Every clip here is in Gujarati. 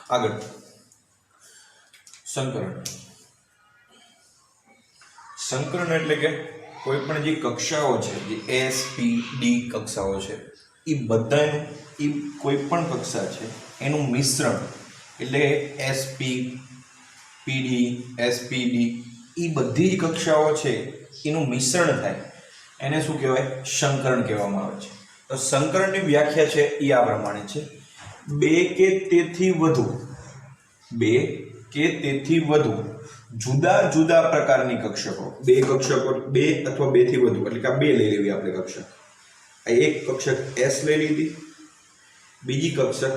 આગળ સંકરણ. સંકરણ એટલે કે કોઈ પણ જે કક્ષાઓ છે, જે એસ પી ડી કક્ષાઓ છે, એ બધાનું કોઈ પણ કક્ષા છે એનું મિશ્રણ એટલે એસપી પીડી એસપીડી એ બધી જ કક્ષાઓ છે એનું મિશ્રણ થાય એને શું કહેવાય? સંકરણ કહેવામાં આવે છે. તો સંકરણની વ્યાખ્યા છે એ આ પ્રમાણે છે: બે કે તેથી વધુ જુદા જુદા પ્રકારની કક્ષકો. બે કક્ષકો, બે અથવા બે થી વધુ એટલે કે બે લઈ લેવી આપણે કક્ષક. આ એક કક્ષક એસ લઈ લીધી, બીજી કક્ષક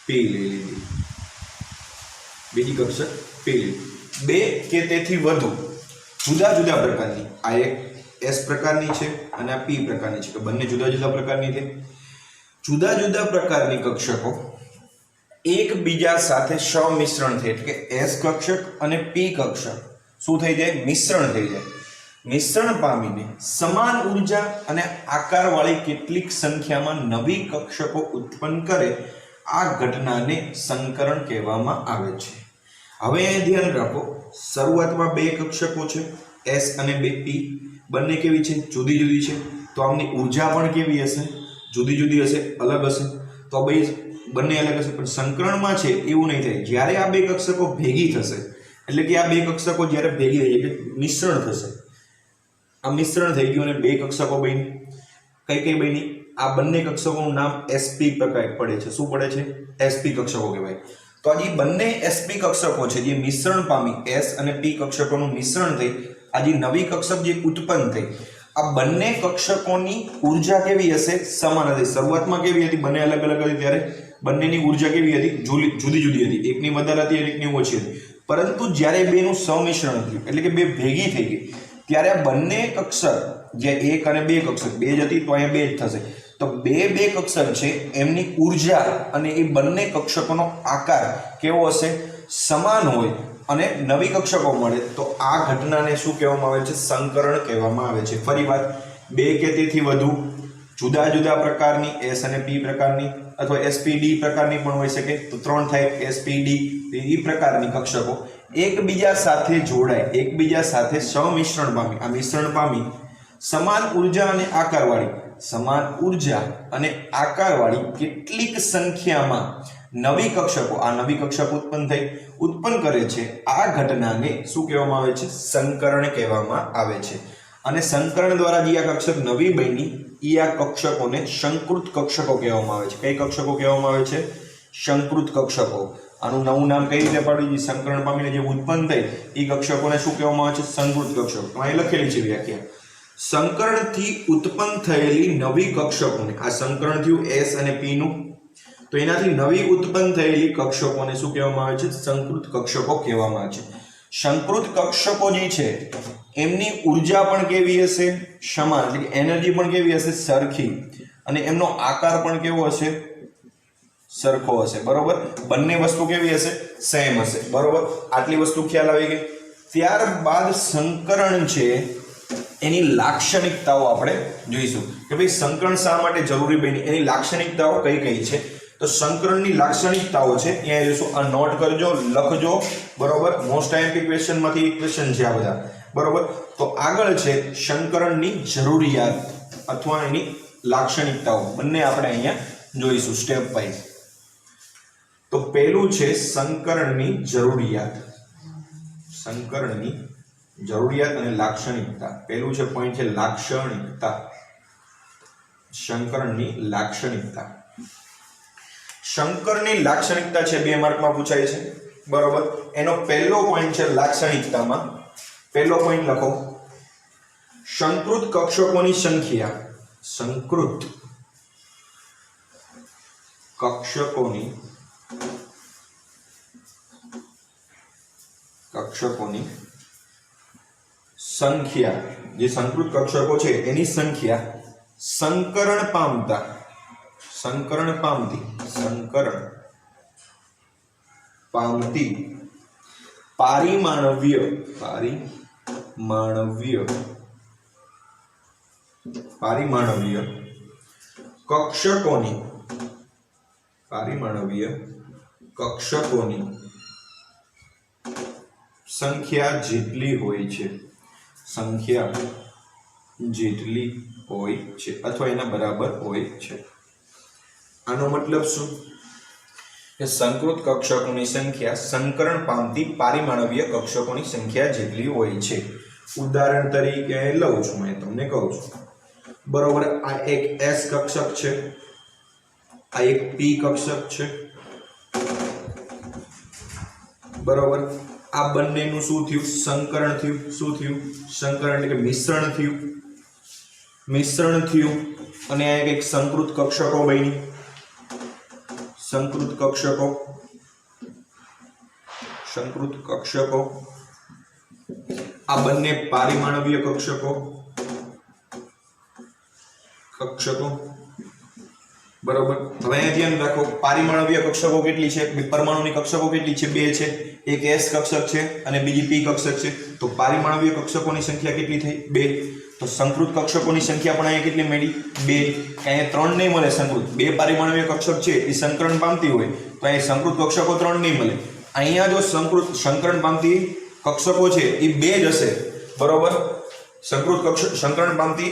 પી લઈ લીધી, બે કે તેથી વધુ જુદા જુદા પ્રકારની, આ એક એસ પ્રકારની છે અને આ પી પ્રકારની છે, તો બંને જુદા જુદા પ્રકારની છે. જુદા જુદા પ્રકારની કક્ષકો એકબીજા સાથે સમિશ્રણ થાય એટલે કે એસ કક્ષક અને પી કક્ષક શું થઈ જાય? મિશ્રણ થઈ જાય. મિશ્રણ પામીને સમાન ઉર્જા અને આકારવાળી કેટલીક સંખ્યામાં નવી કક્ષકો ઉત્પન્ન કરે, આ ઘટનાને સંકરણ કહેવામાં આવે છે. હવે અહીં ધ્યાન રાખો, શરૂઆતમાં બે કક્ષકો છે એસ અને બે પી, બંને કેવી છે? જુદી જુદી છે. તો આમની ઉર્જા પણ કેવી હશે? જુદી જુદી હશે, અલગ હશે. તો ભાઈ બંને અલગ હશે, પણ સંકરણમાં છે એવું નહીં થાય. જ્યારે આ બે કક્ષકો ભેગી થશે એટલે કે આ બે કક્ષકો જ્યારે ભેગી થઈ એટલે મિશ્રણ થશે, આ મિશ્રણ થઈ ગયું અને બે કક્ષકો બની. કઈ બની? આ બંને કક્ષકોનું નામ એસપી પ્રકાર પડે છે. શું પડે છે? એસપી કક્ષકો કહેવાય. તો આ જે બંને એસપી કક્ષકો છે જે મિશ્રણ પામી, એસ અને પી કક્ષકોનું મિશ્રણ થઈ, આ જે નવી કક્ષક જે ઉત્પન્ન થઈ, આ બંને કક્ષકોની ઉર્જા કેવી હશે? સમાન હતી. શરૂઆતમાં કેવી હતી? બંને અલગ અલગ હતી ત્યારે બંનેની ઉર્જા કેવી હતી? જુદી જુદી હતી. એકની વધારે હતી અને એકની ઓછી હતી. પરંતુ જ્યારે બેનું સંમિશ્રણ થયું એટલે કે બે ભેગી થઈ ગઈ ત્યારે આ બંને કક્ષક જે એક અને બે કક્ષક બે જ હતી તો અહીંયા બે જ થશે. તો બે કક્ષક છે એમની ઉર્જા અને એ બંને કક્ષકોનો આકાર કેવો હશે? સમાન હોય અને નવી કક્ષકો મળે તો આ ઘટનાને શું કહેવામાં આવે છે? સંકરણ કહેવામાં આવે છે. ફરી વાત, બે કે તેથી વધુ જુદા જુદા પ્રકારની એસ અને પી પ્રકારની અથવા એસપીડી પ્રકારની પણ હોઈ શકે, તો ત્રણ થાય એસપીડી એ પ્રકારની કક્ષકો એકબીજા સાથે જોડાય, એકબીજા સાથે સમિશ્રણ પામી, આ મિશ્રણ પામી સમાન ઉર્જા અને આકારવાળી કેટલીક સંખ્યામાં નવી કક્ષકો, આ નવી કક્ષકો ઉત્પન્ન કરે છે. આ ઘટનાને શું કહેવામાં આવે છે? સંકરણ કહેવામાં આવે છે. અને સંકરણ દ્વારા જે આ કક્ષક નવી બની એ આ કક્ષકોને સંકૃત કક્ષકો કહેવામાં આવે છે. કઈ કક્ષકો કહેવામાં આવે છે? સંકૃત કક્ષકો. આનું નવું નામ કઈ રીતે પાડ્યું? સંકરણ પામીને જે ઉત્પન્ન થઈ એ કક્ષકોને શું કહેવામાં આવે છે? સંકૃત કક્ષકો. અહીં લખેલી છે વ્યાખ્યા: સંકરણથી ઉત્પન્ન થયેલી નવી કક્ષકોને, આ સંકરણ થયું એસ અને પી નું, તો એનાથી નવી ઉત્પન્ન થયેલી કક્ષકોને શું કહેવામાં આવે છે? સંકૃત કક્ષકો કહેવામાં આવે છે. સંકૃત કક્ષકો જે છે એમની ઉર્જા પણ કેવી હશે? સમાન, એટલે કે એનર્જી પણ કેવી હશે? સરખી. અને એમનો આકાર પણ કેવો હશે? સરખો હશે. બરોબર? બંને વસ્તુ કેવી હશે? સેમ હશે. બરોબર? આટલી વસ્તુ ખ્યાલ આવી ગઈ. ત્યારબાદ સંકરણ છે એની લાક્ષણિકતાઓ આપણે જોઈશું કે ભાઈ સંકરણ શા માટે જરૂરી બની, એની લાક્ષણિકતાઓ કઈ કઈ છે. તો સંકરણની લાક્ષણિકતાઓ છે અહીંયા જોઈશું. આ નોટ કરજો, લખજો. બરોબર? મોસ્ટ આઈએમપી ક્વેશ્ચન માંથી એક ક્વેશ્ચન છે આ બધા. બરોબર? તો આગળ છે સંકરણની જરૂરિયાત અથવા એની લાક્ષણિકતાઓ, બંને આપણે અહીંયા જોઈશું સ્ટેપ વાઇઝ. તો પહેલું છે સંકરણની જરૂરિયાત. સંકરણની જરૂરિયાત અને લાક્ષણિકતા. પહેલું છે પોઈન્ટ છે લાક્ષણિકતા. સંકરણની લાક્ષણિકતા. સંકરની લાક્ષણિકતા છે 2 માર્કમાં પૂછાય છે. બરોબર? એનો પહેલો પોઈન્ટ છે લાક્ષણિકતામાં. પહેલો પોઈન્ટ લખો: સંકૃત કક્ષકોની સંખ્યા. સંકૃત કક્ષકોની સંખ્યા, જે સંકૃત કક્ષકો છે એની સંખ્યા સંકરણ પામતી પારિમાણવ્ય કક્ષકોની કક્ષકોની સંખ્યા જેટલી હોય છે, સંખ્યા જેટલી હોય છે અથવા એના બરાબર હોય છે. આનો મતલબ શું કે સંકૃત કક્ષકોની સંખ્યા સંકરણ પામતી પારિમાણવીય કક્ષકોની સંખ્યા જેટલી હોય છે. ઉદાહરણ તરીકે લઉં છું, મેં તમને કહું છું, બરોબર. આ એક S કક્ષક છે, આ એક P કક્ષક છે, બરોબર. આ બંનેનું શું થયું? સંકરણ થયું. શું થયું? સંકરણ એટલે કે મિશ્રણ થયું. મિશ્રણ થયું અને આ એક સંકૃત કક્ષકો બની. સંકૃત કક્ષકો, સંકૃત કક્ષકો. આ બંને પારિમાણવીય કક્ષકો, કક્ષકો, બરોબર. હવે અહીંયા ધ્યાન રાખો, પારિમાણવીય કક્ષકો કેટલી છે? પરમાણુની કક્ષકો કેટલી છે? 2 છે. એક S કક્ષક છે અને બીજી P કક્ષક છે. તો પારિમાણવીય કક્ષકોની સંખ્યા કેટલી થઈ? 2. તો સંકૃત કક્ષકોની સંખ્યા પણ અહીંયા કેટલી મળી? 2. અહીંયા 3 નહીં મળે. સંકૃત 2 પારિમાણવીય કક્ષક છે એ સંકરણ પામતી હોય તો અહીંયા સંકૃત કક્ષકો 3 નહીં મળે. અહીંયા જો સંકરણ પામતી કક્ષકો છે એ 2 જ હશે, બરોબર. સંકરણ પામતી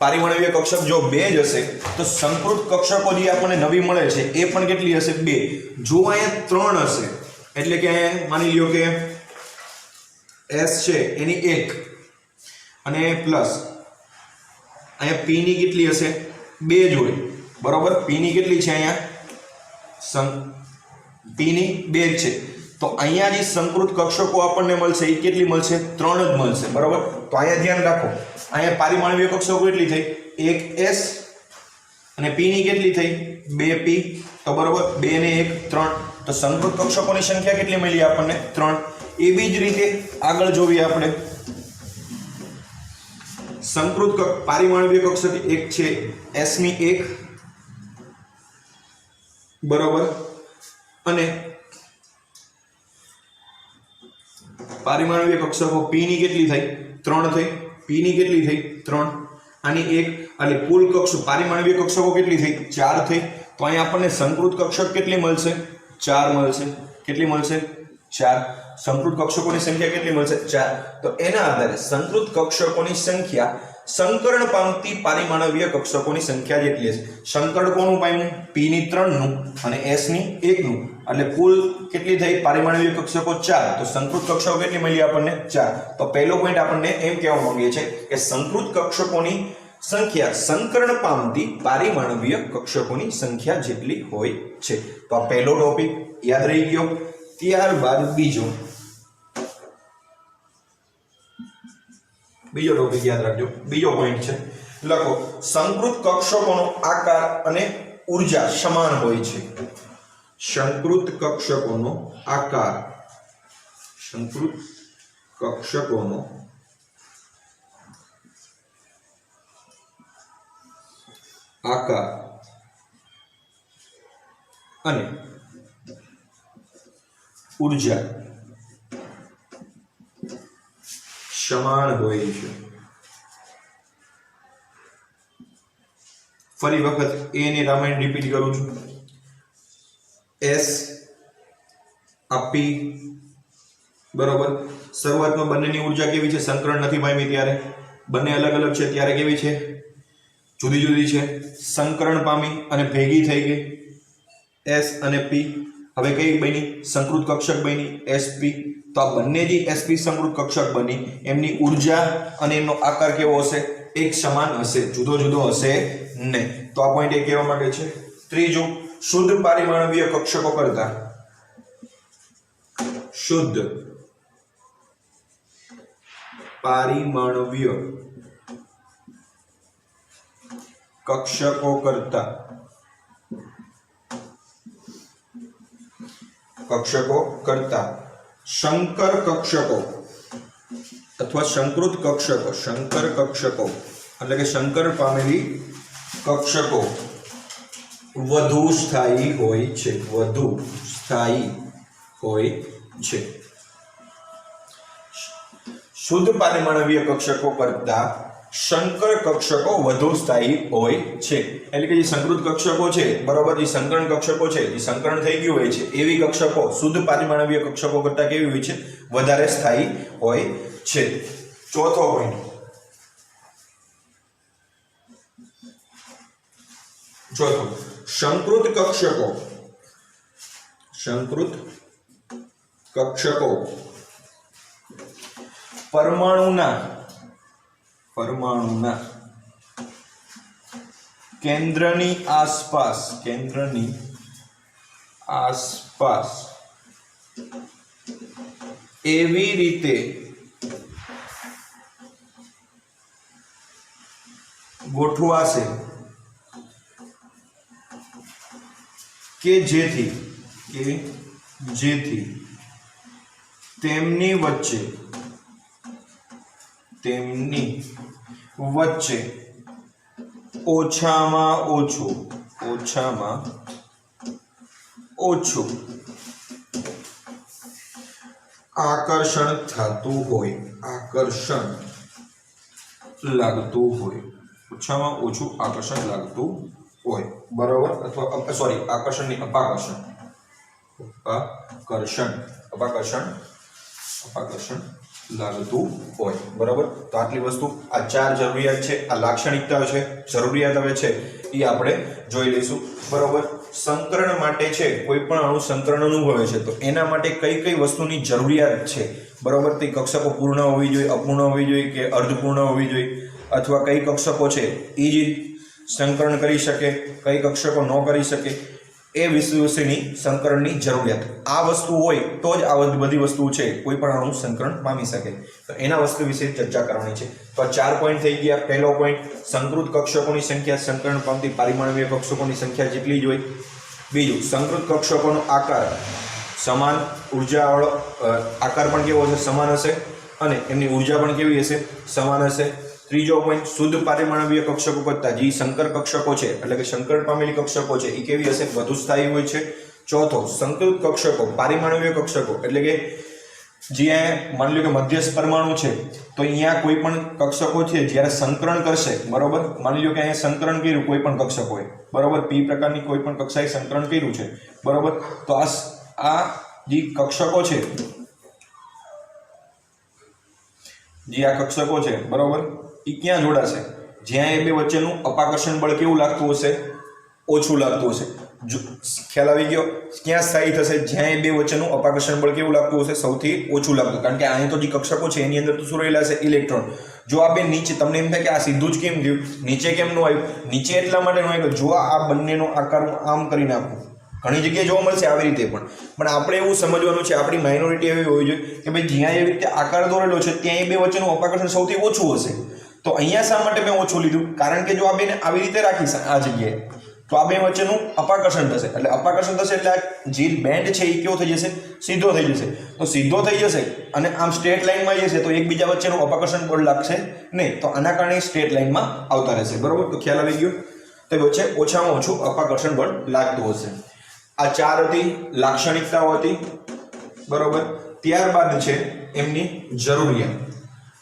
પારિમાણવીય કક્ષક જો 2 જ હશે તો સંકૃત કક્ષકો જે આપણને નવી મળે છે એ પણ કેટલી હશે? 2. જો અહીંયા 3 હશે એટલે કે અહીંયા માની લ્યો કે S છે એની 1 અને પ્લસ અહીંયા P ની કેટલી હશે? 2 જ હોય, બરોબર. P ની કેટલી છે? અહીંયા P ની 2 છે. તો અહીંયા જે સંકૃત કક્ષકો આપણને મળશે એ કેટલી મળશે? 3 જ મળશે, બરોબર. તો અહીંયા ધ્યાન રાખો, અહીંયા પારિમાણવીય કક્ષકો કેટલી થઈ? 1 S અને P ની કેટલી થઈ? 2 P. તો બરોબર, 2 ને 1 3. તો સંકૃત કક્ષકોની સંખ્યા કેટલી મળી આપણને? 3. એવી જ રીતે આગળ જોઈએ આપણે. સંકૃત પારિમાણવીય કક્ષક એક છે S ની 1, બરોબર. અને પારિમાણવીય કક્ષકો P ની કેટલી થઈ? 3 થઈ. P ની કેટલી થઈ? 3. આની 1 એટલે કુલ પારિમાણવીય કક્ષકો કેટલી થઈ? 4 થઈ. તો અહીંયા આપણને સંકૃત કક્ષક કેટલી મળશે? 4 મળશે. કેટલી મળશે? 4. સંકૃત કક્ષકોની સંખ્યા કેટલી મળશે? 4. તો એના આધારે સંકૃત કક્ષકોની સંખ્યા સંકરણ પામતી પારિમાણવીય કક્ષકોની સંખ્યા જેટલી હશે. સંકરણ કોનું પામ્યું? P ની 3 નું અને S ની 1 નું. એટલે કુલ કેટલી થઈ? પારિમાણવીય કક્ષકો 4. તો સંકૃત કક્ષકો કેટલી મળી આપણને? 4. તો પહેલો પોઈન્ટ આપણને એમ કહેવા માંગીએ છે કે સંકૃત કક્ષકોની સંખ્યા સંકરણ પામતી પારિમાણવીય કક્ષકોની સંખ્યા જેટલી હોય છે. તો આ પહેલો ટોપિક યાદ રહી ગયો. ત્યારબાદ બીજો ટોપિક યાદ રાખજો. બીજો પોઈન્ટ છે, લખો સંકૃત કક્ષકોનો આકાર અને ઊર્જા સમાન હોય છે. સંકૃત કક્ષકોનો આકાર, સંકૃત કક્ષકોનો આકાર અને ઊર્જા સમાન હોય છે. ફરી વખત એ ની રામાયણ રિપીટ કરું છું. S આ P, બરોબર. શરૂઆતમાં બંનેની ઊર્જા કેવી છે? સંકરણ નથી પામી ત્યારે બંને અલગ અલગ છે, ત્યારે કેવી છે? જુદી જુદી છે. સંકરણ પામી અને ભેગી થઈ ગઈ S અને P. હવે કઈ બની? સંકૃત કક્ષક બની SP. તો આ બંને જે SP સંકૃત કક્ષક બની એમની ઊર્જા અને એમનો આકાર કેવો હશે? એક સમાન હશે, જુદો જુદો હશે નહીં. તો આ પોઈન્ટ એ કહેવા માંગે છે. ત્રીજું, શુદ્ધ પારિમાણવીય કક્ષકો કરતા શુદ્ધ પારિમાણવીય કક્ષકો કરતા શંકર કક્ષકો અથવા સંકૃત કક્ષકો, શંકર કક્ષકો એટલે કે શંકર પામેલી કક્ષકો વધુ સ્થાયી હોય છે. વધુ સ્થાયી હોય છે. શુદ્ધ પારિમાણવીય કક્ષકો કરતા સંકર કક્ષકો વધુ સ્થાયી હોય છે એટલે કે જે સંકૃત કક્ષકો છે બરાબર જે સંકરણ કક્ષકો છે જે સંકરણ થઈ ગયું હોય છે એવી કક્ષકો શુદ્ધ પારિમાણવીય કક્ષકો કરતા કેવી હોય છે વધારે સ્થાયી હોય છે ચોથો પોઈન્ટ ચોથો સંકૃત કક્ષકો પરમાણુના કેન્દ્રની આસપાસ એવી રીતે ગોઠવાશે કે જેથી તેમની વચ્ચે ઓછામાં ઓછું આકર્ષણ લાગતું હોય બરાબર અથવા સોરી આકર્ષણ નહીં અપાકર્ષણ લાગતું હોય બરાબર તો આટલી વસ્તુ આ ચાર જરૂરિયાત છે આ લાક્ષણિકતાઓ છે જરૂરિયાત હવે છે એ આપણે જોઈ લઈશું બરાબર સંકરણ માટે છે કોઈ પણ અણુ સંકરણ અનુભવે છે તો એના માટે કઈ કઈ વસ્તુની જરૂરિયાત છે બરાબર તે કક્ષકો પૂર્ણ હોવી જોઈએ અપૂર્ણ હોવી જોઈએ કે અર્ધપૂર્ણ હોવી જોઈએ અથવા કઈ કક્ષકો છે એ જ સંકરણ કરી શકે કઈ કક્ષકો ન કરી શકે એ વિશેની સંકરણની જરૂરિયાત આ વસ્તુ હોય તો જ આ બધી વસ્તુઓ છે કોઈ પણ અણુ સંકરણ પામી શકે તો એના વસ્તુ વિશે ચર્ચા કરવાની છે તો આ 4 પોઈન્ટ થઈ ગયા પહેલો પોઈન્ટ સંકૃત કક્ષકોની સંખ્યા સંકરણ પામતી પારિમાણવીય કક્ષકોની સંખ્યા જેટલી જ હોય બીજું સંકૃત કક્ષકોનો આકાર સમાન ઉર્જાવાળો આકાર પણ કેવો હશે સમાન હશે અને એમની ઉર્જા પણ કેવી હશે સમાન હશે ત્રીજો પોઈન્ટ શુદ્ધ પારિમાણવીય કક્ષકો કરતા જે સંકર કક્ષકો છે એટલે કે સંકરણ પામેલી કક્ષકો છે એ કેવી હશે વધુ સ્થાયી હોય છે ચોથો સંકૃત કક્ષકો પારિમાણવીય કક્ષકો એટલે કે જ્યાં માની લો કે મધ્યસ્થ પરમાણુ છે તો અહીંયા કોઈ પણ કક્ષકો છે જ્યારે સંકરણ કરશે બરોબર માની લો કે અહીંયા સંકરણ કર્યું કોઈ પણ કક્ષકોએ બરોબર પી પ્રકારની કોઈ પણ કક્ષાએ સંકરણ કર્યું છે બરોબર તો આ જે કક્ષકો છે બરોબર એ ક્યાં જોડાશે જ્યાં એ બે વચ્ચેનું અપાકર્ષણ બળ કેવું લાગતું હશે ઓછું લાગતું હશે ખ્યાલ આવી ગયો ક્યાં સ્થાયી થશે જ્યાં એ બે વચ્ચેનું અપાકર્ષણ બળ કેવું લાગતું હશે સૌથી ઓછું લાગતું કારણ કે અહીં તો જે કક્ષકો છે એની અંદર તો શું રહેલા છે ઇલેક્ટ્રોન જો આ બે નીચે તમને એમ થાય કે આ સીધું જ કેમ થયું નીચે કેમ ન આવ્યું નીચે એટલા માટે ન આવ્યું જો આ બંનેનો આકાર હું આમ કરી નાખું ઘણી જગ્યાએ જોવા મળશે આવી રીતે પણ આપણે એવું સમજવાનું છે આપણી માઇનોરિટી એવી હોવી જોઈએ કે ભાઈ જ્યાં એવી રીતે આકાર દોરેલો છે ત્યાં એ બે વચ્ચેનું અપાકર્ષણ સૌથી ઓછું હશે તો અહીંયા શા માટે મેં ઓછું લીધું કારણ કે જો આ બેને આવી રીતે રાખીશ આ જગ્યાએ તો આ બે વચ્ચેનું અપાકર્ષણ થશે એટલે અપાકર્ષણ થશે એટલે જે બેન્ડ છે એ કેવો થઈ જશે સીધો થઈ જશે તો સીધો થઈ જશે અને આમ સ્ટ્રેટ લાઇનમાં જશે તો એકબીજા વચ્ચેનું અપાકર્ષણ બળ લાગશે નહીં તો આના કારણે સ્ટ્રેટ લાઇનમાં આવતા રહેશે બરોબર તો ખ્યાલ આવી ગયો તો વચ્ચે ઓછામાં ઓછું અપાકર્ષણ બળ લાગતું હશે આ ચાર હતી લાક્ષણિકતાઓ હતી બરોબર ત્યારબાદ છે એમની જરૂરિયાત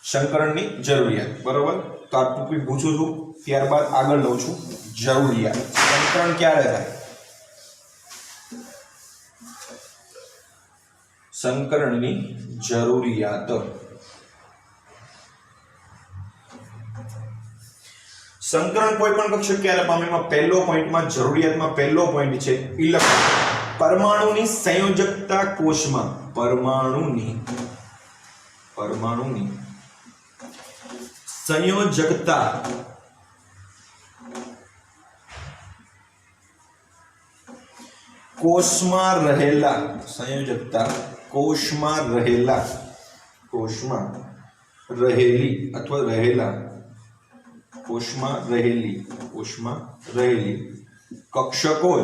સંકરણની જરૂરિયાત બરોબર તો આ ટોપિક પૂછું છું ત્યારબાદ આગળ લઉં છું જરૂરિયાત સંકરણ ક્યારે થાય સંકરણની જરૂરિયાત સંકરણ કોઈ પણ કક્ષક ક્યારે પામે એમાં પહેલો પોઈન્ટમાં જરૂરિયાતમાં પહેલો પોઈન્ટ છે ઇલેક્ટ્રોન પરમાણુની સંયોજકતા કોષમાં પરમાણુની સંયોજકતા કોષમાં રહેલા સંયોજકતા કોષમાં રહેલી અથવા રહેલા કોષમાં રહેલી કક્ષકો જ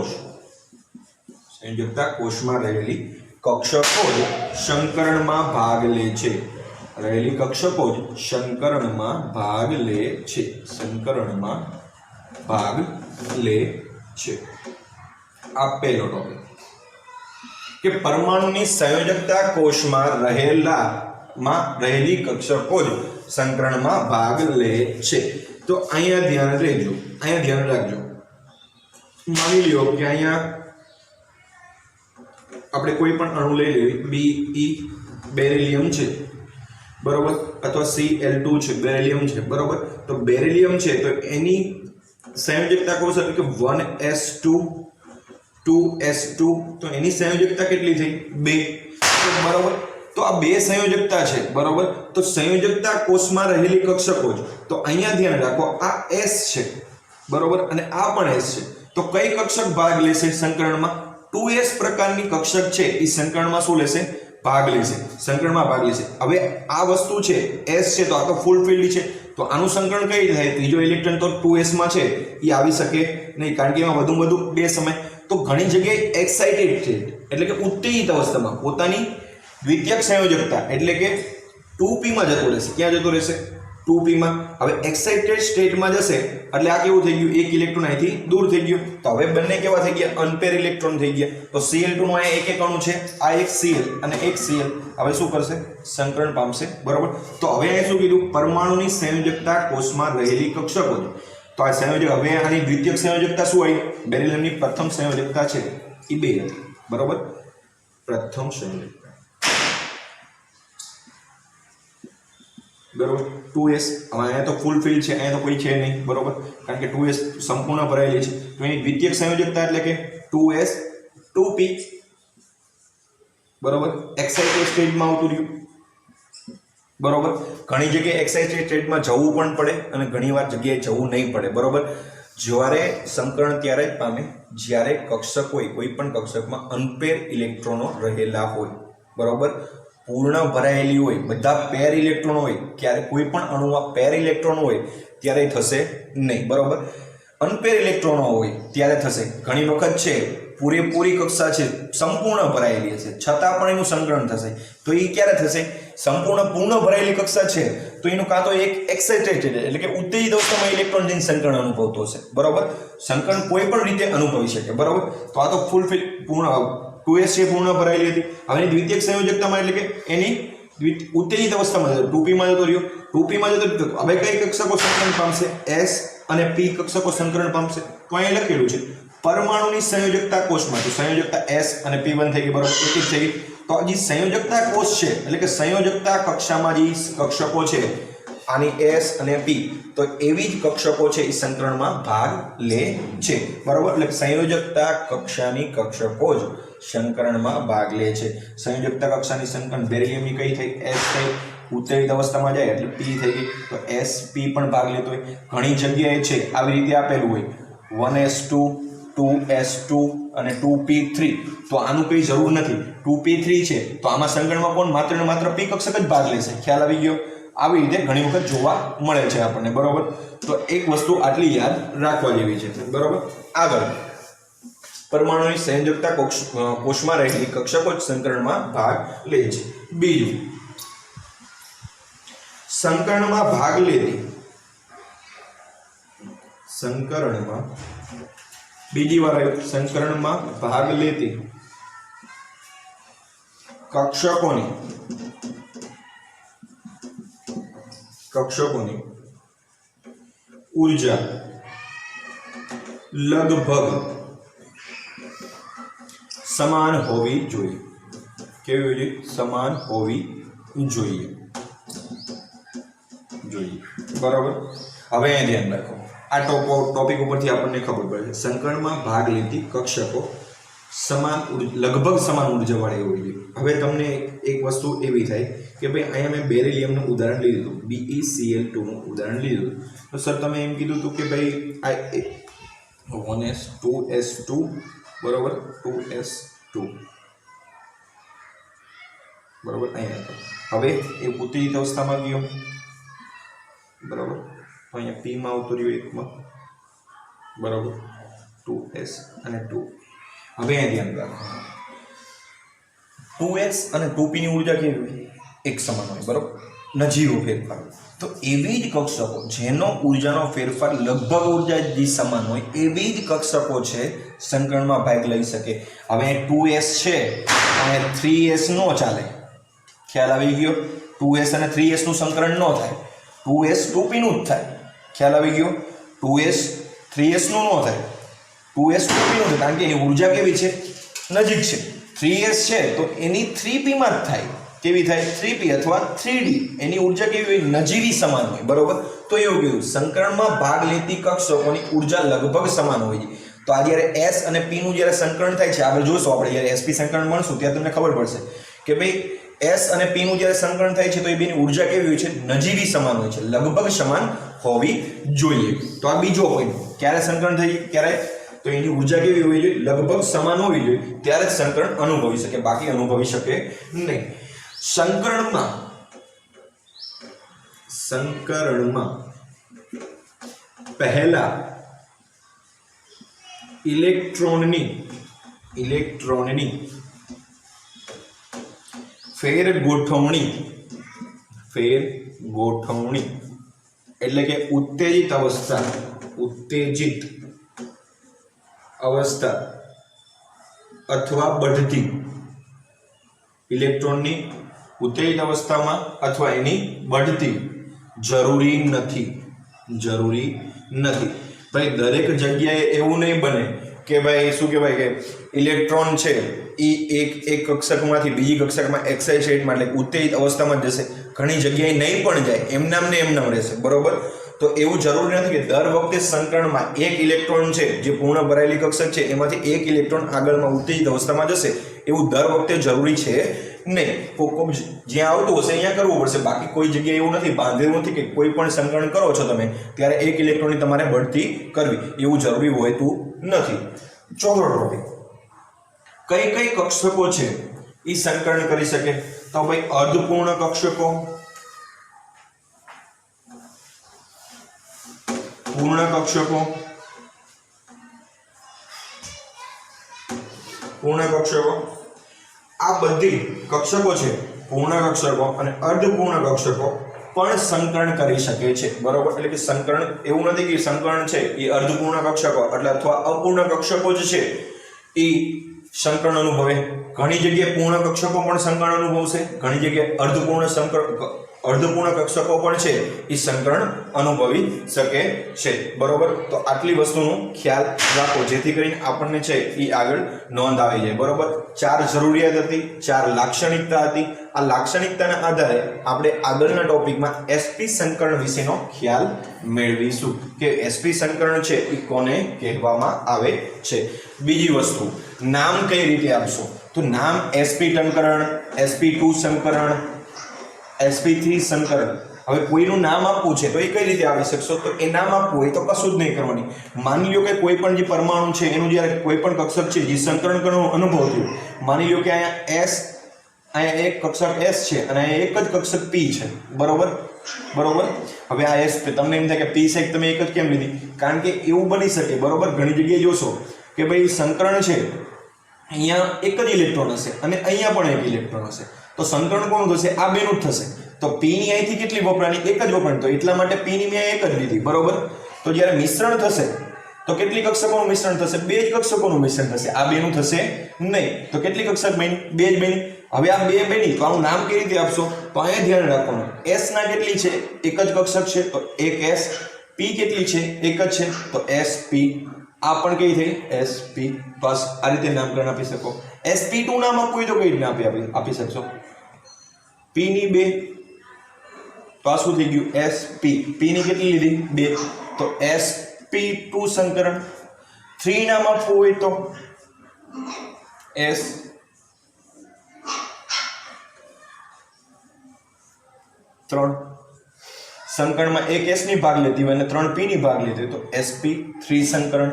સંયોજકતા કોષમાં રહેલી કક્ષકો જ સંકરણમાં ભાગ લે છે રહેલી કક્ષકો જ સંકરણમાં ભાગ લે છે આ પહેલો ટોપિક કે પરમાણુની સંયોજકતા કોષમાં રહેલી કક્ષકો જ સંકરણમાં ભાગ લે છે. તો અહીંયા ધ્યાન રાખજો. માની લ્યો કે અહીંયા આપણે કોઈ પણ અણુ લઈ લેવી, Be બેરિલિયમ છે બરોબર, અથવા Cl2 છે બેરિલિયમ છે બરોબર. તો બેરિલિયમ છે તો એની સંયોજકતા કોષ એટલે કે 1s2 2s2, તો એની સંયોજકતા કેટલી થઈ? 2 બરોબર. તો આ બે સંયોજકતા છે બરોબર. તો સંયોજકતા કોષમાં રહેલી કક્ષકો છે. તો અહીંયા ધ્યાન રાખો, આ s છે બરોબર અને આ પણ s છે. તો કઈ કક્ષક ભાગ લેશે સંકરણમાં? 2s પ્રકારની કક્ષક છે એ સંકરણમાં શું લેશે? ભાગ લેશે, સંકરણમાં ભાગ લેશે. હવે આ વસ્તુ છે s છે તો આ તો ફૂલ ફિલ્ડ છે, તો આનું સંકરણ કઈ થાય? ત્રીજો ઇલેક્ટ્રોન તો 2s માં છે એ આવી શકે નહીં, કારણ કે એમાં વધુ બે સમય. તો ઘણી જગ્યાએ એક્સાઇટેડ સ્ટેટ એટલે કે ઉત્તેજિત અવસ્થામાં પોતાની દ્વિતીયક સંયોજકતા એટલે કે 2p માં જતો રહેશે. ક્યાં જતો રહેશે? 2p માં. હવે એક્સાઇટેડ સ્ટેટમાં જશે એટલે આ કેવું થઈ ગયું? એક ઇલેક્ટ્રોન અહીંથી દૂર થઈ ગયો. તો હવે બંને કેવા થઈ ગયા? અનપેર ઇલેક્ટ્રોન થઈ ગયા. તો Cl2 નું અહીંયા એક અણુ છે, આ એક Cl અને એક Cl. હવે શું કરશે? સંકરણ પામશે બરોબર. તો હવે અહીં શું કીધું? પરમાણુની સંયોજકતા કોષમાં રહેલી કક્ષકો છે. તો આ સંયોજક, હવે આની દ્વિતીયક સંયોજકતા શું આવી? બેરિલિયમની પ્રથમ સંયોજકતા છે એ 2 હતી બરોબર. પ્રથમ સંયોજકતા બરોબર 2s. અહીંયા તો ફૂલ ફિલ્ડ છે, અહીંયા તો કોઈ છે નહીં બરોબર, કારણ કે 2s સંપૂર્ણ ભરાયેલી છે. તો એની દ્વિતીયક સંયોજકતા એટલે કે 2s 2p બરોબર. એક્સાઇટેડ સ્ટેટમાં આવતું રહ્યું બરોબર. ઘણી જગ્યાએ એક્સાઇટેડ સ્ટેટમાં જવું પણ પડે અને ઘણીવાર જગ્યાએ જવું નહીં પડે બરોબર. જ્યારે સંકરણ ત્યારે જ પામે જ્યારે કક્ષક હોય, કોઈ પણ કક્ષકમાં અનપેર ઇલેક્ટ્રોનો રહેલા હોય બરોબર. પૂર્ણ ભરાયેલી હોય, બધા પેર ઇલેક્ટ્રોન હોય, ક્યારે કોઈ પણ અણુમાં પેર ઇલેક્ટ્રોન હોય ત્યારે થશે નહીં બરોબર. અનપેર ઇલેક્ટ્રોનો હોય ત્યારે થશે. ઘણી વખત છે પૂરેપૂરી કક્ષા છે સંપૂર્ણ ભરાયેલી હશે છતાં પણ એનું સંકરણ થશે. તો એ ક્યારે થશે? પૂર્ણ ભરાયેલી કક્ષા છે તો એનું કાં તો એક એક્સાઇટેડ એટલે કે ઉત્તેજિત અવસ્થામાં ઇલેક્ટ્રોન જઈને સંકરણ અનુભવતો હશે બરોબર. સંકરણ કોઈ પણ રીતે અનુભવી શકે બરોબર. તો આ તો ફૂલ પૂર્ણ 2s છે પૂર્ણ ભરાયેલી હતી. હવે એની દ્વિતીયક સંયોજકતામાં એટલે કે એની ઉત્તેજિત અવસ્થામાં 2p માં જતો રહ્યો. 2p માં જતો રહ્યો. હવે કઈ કક્ષકો સંકરણ પામશે? s અને p કક્ષકો સંકરણ પામશે. તો અહીં લખેલું છે પરમાણુની સંયોજકતા કોષમાં. તો સંયોજકતા s અને p1 થઈ ગઈ બરોબર, એક જ થઈ ગઈ. તો જે સંયોજકતા કોષ છે એટલે કે સંયોજકતા કક્ષામાં જે કક્ષકો છે આની s અને p, તો એવી જ કક્ષકો છે એ સંકરણમાં ભાગ લે છે બરોબર. એટલે સંયોજકતા કક્ષાની કક્ષકો જ સંકરણમાં ભાગ લે છે. સંયોજકતા કક્ષાની સંકરણ બેરિલિયમની કઈ થઈ? s થઈ. ઉત્તેજિત અવસ્થામાં જાય એટલે p થઈ ગઈ. તો sp પણ ભાગ લેતો હોય. ઘણી જગ્યાએ છે આવી રીતે આપેલું હોય 1s2 2s2 અને 2p3. તો આનું કઈ જરૂર નથી. 2p3 છે તો આમાં સંકરણમાં કોણ? માત્ર ને માત્ર p કક્ષક જ ભાગ લેશે. ખ્યાલ આવી ગયો? આવી રીતે ઘણી વખત જોવા મળે છે આપણને બરોબર. તો એક વસ્તુ આટલી યાદ રાખવા જેવી છે બરોબર. આગળ પરમાણુની સંયોજકતા કોષમાં રહેલી કક્ષકો જ સંકરણમાં ભાગ લે છે. બીજું, સંકરણમાં ભાગ લેતી સંકરણમાં બીજી વાર આવ્યું સંકરણમાં ભાગ લેતી કક્ષકોની ઊર્જા લગભગ સમાન હોવી જોઈએ. કેવી હોવી જોઈએ? સમાન હોવી જોઈએ બરાબર. હવે અહીં ધ્યાન રાખો, આ ટોપિક ઉપરથી આપણને ખબર પડે છે સંકરણમાં ભાગ લેતી કક્ષકો લગભગ સમાન ઉર્જા વાળી હોવી જોઈએ. હવે તમને એક વસ્તુ એવી થાય કે ભાઈ અહીંયા મેં બેરિલિયમનું ઉદાહરણ લીધું, BeCl2 નું ઉદાહરણ લીધું. તો સર તમે એમ કીધું હતું કે ભાઈ આ 1s2s2 બરોબર 2s2 બરોબર. અહીંયા હવે એ ઉત્તેજિત અવસ્થામાં ગયો બરોબર. તો અહીંયા p માં આવતો રહ્યો એકમાં બરોબર 2s અને 2. હવે અહીંયા ધ્યાન રાખો 2s અને 2p ની ઊર્જા કેવી હોય? એક સમાન હોય બરોબર, નજીવો ફેરફાર. તો એવી જ કક્ષકો જેનો ઊર્જાનો ફેરફાર લગભગ ઊર્જા જે સમાન હોય એવી જ કક્ષકો છે સંકરણમાં ભાગ લઈ શકે. હવે 2s છે અને 3s નો ચાલે. ખ્યાલ આવી ગયો? 2s અને 3s નું સંકરણ ન થાય. 2s 2p નું જ થાય. ખ્યાલ આવી ગયો? 2s 3s નું ન થાય. 2s 2p નું થાય કારણ કે એની ઉર્જા કેવી છે? નજીક છે. 3s છે તો એની 3p માં જ થાય. કેવી થાય? 3p અથવા 3d. એની ઉર્જા કેવી હોય? નજીવી સમાન હોય. બરોબર? તો એવું કીધું સંકરણમાં ભાગ લેતી કક્ષકોની ઉર્જા લગભગ સમાન હોય છે. તો આ જ્યારે s અને p નું જ્યારે સંકરણ થાય છે, આપણે જોઈશું, આપણે જ્યારે sp સંકરણ મળશું ત્યારે તમને ખબર પડશે કે ભાઈ s અને p નું જ્યારે સંકરણ થાય છે તો એ બેની ઉર્જા કેવી હોય છે? નજીવી સમાન હોય છે, લગભગ સમાન હોવી જોઈએ. તો આ બીજો પોઈન્ટ. ક્યારે સંકરણ થાય? ક્યારે? તો એની ઉર્જા કેવી હોવી જોઈએ? લગભગ સમાન હોવી જોઈએ, ત્યારે જ સંકરણ અનુભવી શકે, બાકી અનુભવી શકે નહીં. સંકરણમાં પહેલા ઇલેક્ટ્રોનની ફેર ગોઠવણી એટલે કે ઉત્તેજિત અવસ્થા અથવા બઢતી. ઇલેક્ટ્રોનની ઉત્તેજિત અવસ્થામાં અથવા એની બઢતી જરૂરી નથી. ભાઈ દરેક જગ્યાએ એવું નહીં બને કે ભાઈ શું કહેવાય કે ઇલેક્ટ્રોન છે એ એક કક્ષકમાંથી બીજી કક્ષકમાં એક્સાઇટેડમાં એટલે ઉત્તેજિત અવસ્થામાં જશે. ઘણી જગ્યાએ નહીં પણ જાય, એમનામ રહેશે. બરોબર? તો એવું જરૂરી નથી કે દર વખતે સંકરણમાં એક ઇલેક્ટ્રોન છે જે પૂર્ણ ભરાયેલી કક્ષક છે એમાંથી એક ઇલેક્ટ્રોન આગળમાં ઉત્તેજિત અવસ્થામાં જશે. એવું દર વખતે જરૂરી છે નહીં. જ્યાં આવતું હશે અહીંયા કરવું પડશે, બાકી કોઈ જગ્યાએ એવું નથી, બાંધેલું નથી કે કોઈ પણ સંકરણ કરો છો તમે ત્યારે એક ઇલેક્ટ્રોનની તમારે બઢતી કરવી, એવું જરૂરી હોતું નથી. ચોથો ટોપિક, કઈ કક્ષકો છે એ સંકરણ કરી શકે? તો ભાઈ અર્ધપૂર્ણ કક્ષકો, પૂર્ણ કક્ષકો, આ બધી કક્ષકો છે, પૂર્ણ કક્ષકો અને અર્ધપૂર્ણ કક્ષકો પણ સંકરણ કરી શકે છે. બરોબર? એટલે કે સંકરણ એવું નથી કે સંકરણ છે એ અર્ધપૂર્ણ કક્ષકો એટલે અથવા અપૂર્ણ કક્ષકો જ છે એ સંકરણ અનુભવે. ઘણી જગ્યાએ પૂર્ણ કક્ષકો પણ સંકરણ અનુભવશે, ઘણી જગ્યાએ અર્ધપૂર્ણ કક્ષકો પણ છે એ સંકરણ અનુભવી શકે છે. બરોબર? તો આટલી વસ્તુનો ખ્યાલ રાખો જેથી કરીને આપણને છે એ આગળ નોંધ આવી જાય. બરોબર? 4 જરૂરિયાત હતી, 4 લાક્ષણિકતા હતી. આ લાક્ષણિકતાના આધારે આપણે આગળના ટોપિકમાં sp સંકરણ વિશેનો ખ્યાલ મેળવીશું કે sp સંકરણ છે એ કોને કહેવામાં આવે છે. બીજી વસ્તુ, નામ કઈ રીતે આપશો? તો નામ sp સંકરણ, sp2 સંકરણ, sp3 સંકરણ. હવે કોઈનું નામ આપવું છે તો એ કઈ રીતે આપી શકશો? તો એ નામ આપવું હોય તો કશું જ નહીં કરવાની. માની લો કે કોઈ પણ જે પરમાણુ છે એનું જ્યારે કોઈ પણ કક્ષક છે જે સંકરણ કરવાનો અનુભવ થયો, માની લો કે અહીંયા એક કક્ષક s છે અને અહીંયા એક જ કક્ષક p છે. બરોબર? હવે આ s તમને એમ થાય કે p છે તમે એક જ કેમ લીધી? કારણ કે એવું બની શકે. બરોબર? ઘણી જગ્યાએ જોશો કે ભાઈ સંકરણ છે, અહીંયા એક જ ઇલેક્ટ્રોન હશે અને અહીંયા પણ એક ઇલેક્ટ્રોન હશે, તો સંકરણ કોણ થશે? આ બેનું જ થશે. તો p ની અહીંથી કેટલી વપરાણી? એક જ વપરાણી, તો એટલા માટે p ની મેં એક જ લીધી. બરોબર? તો જ્યારે મિશ્રણ થશે તો કેટલી કક્ષકોનું મિશ્રણ થશે? 2 જ કક્ષકોનું મિશ્રણ થશે. આ બેનું થશે નહીં. તો કેટલી કક્ષક બની? 2 જ બની. હવે આ 2 બની તો આનું નામ કેવી રીતે આપશો? તો અહીંયા ધ્યાન રાખવાનું, s ના કેટલી છે? એક જ કક્ષક છે તો એક s. p કેટલી છે? એક જ છે તો sp. આ પણ કઈ થઈ? sp. બસ આ રીતે નામકરણ આપી શકો. sp2 નામ આપવું હોય તો કઈ રીતે આપી શકશો? p ની 2 તો આ શું થઈ ગયું? sp. p ની કેટલી લીધી? 2 તો sp2 સંકરણ. 3 નામ આપવું હોય તો s ત્રણ. સંકરણમાં એક s ની ભાગ લેતી હોય અને 3 p ની ભાગ લેતી હોય તો sp3 સંકરણ.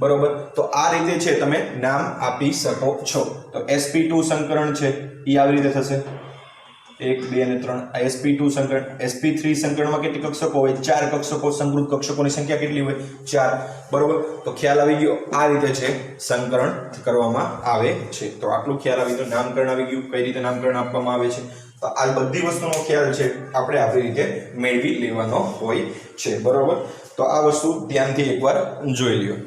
બરોબર? તો આ રીતે છે તમે નામ આપી શકો છો. તો sp2 સંકરણ છે એ આવી રીતે થશે 1 2 અને 3. આ sp2 સંકરણ. sp3 સંકરણમાં કેટલી કક્ષકો હોય? 4 કક્ષકો. સંકૃત કક્ષકોની સંખ્યા કેટલી હોય? 4. બરોબર? તો ખ્યાલ આવી ગયો. આ રીતે છે સંકરણ કરવામાં આવે છે. તો આટલું ખ્યાલ આવી ગયો, નામકરણ આવી ગયું, કઈ રીતે નામકરણ આપવામાં આવે છે. તો આ બધી વસ્તુનો ખ્યાલ છે આપણે આપણી રીતે મેળવી લેવાનો હોય છે. બરોબર? તો આ વસ્તુ ધ્યાનથી એકવાર જોઈ લ્યો.